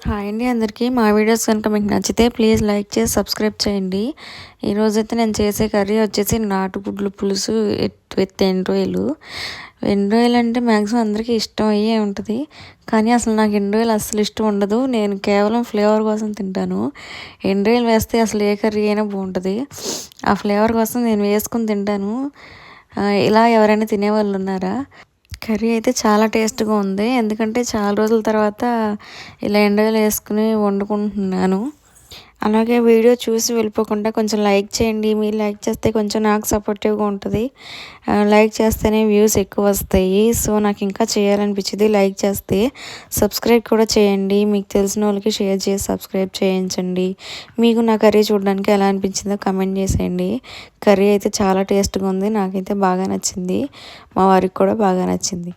Hi అండి అందరికీ. మా వీడియోస్ కనుక మీకు నచ్చితే ప్లీజ్ లైక్ చేసి సబ్స్క్రైబ్ చేయండి. ఈరోజైతే నేను చేసే కర్రీ వచ్చేసి నాటుగుడ్లు పులుసు విత్ ఎండ్రాయిలు. ఎండ్రాయిలు అంటే మ్యాక్సిమం అందరికీ ఇష్టం అయ్యే ఉంటుంది, కానీ అసలు నాకు ఎండ్రాయిలు అస్సలు ఇష్టం ఉండదు. నేను కేవలం ఫ్లేవర్ కోసం తింటాను. ఎండ్రాయిలు వేస్తే అసలు ఏ కర్రీ అయినా బాగుంటుంది. ఆ ఫ్లేవర్ కోసం నేను వేసుకుని తింటాను. ఇలా ఎవరైనా తినేవాళ్ళు ఉన్నారా? కర్రీ అయితే చాలా టేస్ట్గా ఉంది, ఎందుకంటే చాలా రోజుల తర్వాత ఇలా ఎండలు వేసుకుని వండుకుంటున్నాను. అలాగే వీడియో చూసి వెళ్ళిపోకుండా కొంచెం లైక్ చేయండి. మీరు లైక్ చేస్తే కొంచెం నాకు సపోర్టివ్గా ఉంటుంది. లైక్ చేస్తేనే వ్యూస్ ఎక్కువ వస్తాయి. సో నాకు ఇంకా చేయాలనిపించింది. లైక్ చేస్తే సబ్స్క్రైబ్ కూడా చేయండి. మీకు తెలిసిన వాళ్ళకి షేర్ చేసి సబ్స్క్రైబ్ చేయించండి. మీకు నా కర్రీ చూడడానికి ఎలా అనిపించిందో కమెంట్ చేసేయండి. కర్రీ అయితే చాలా టేస్ట్గా ఉంది, నాకైతే బాగా నచ్చింది, మా వారికి కూడా బాగా నచ్చింది.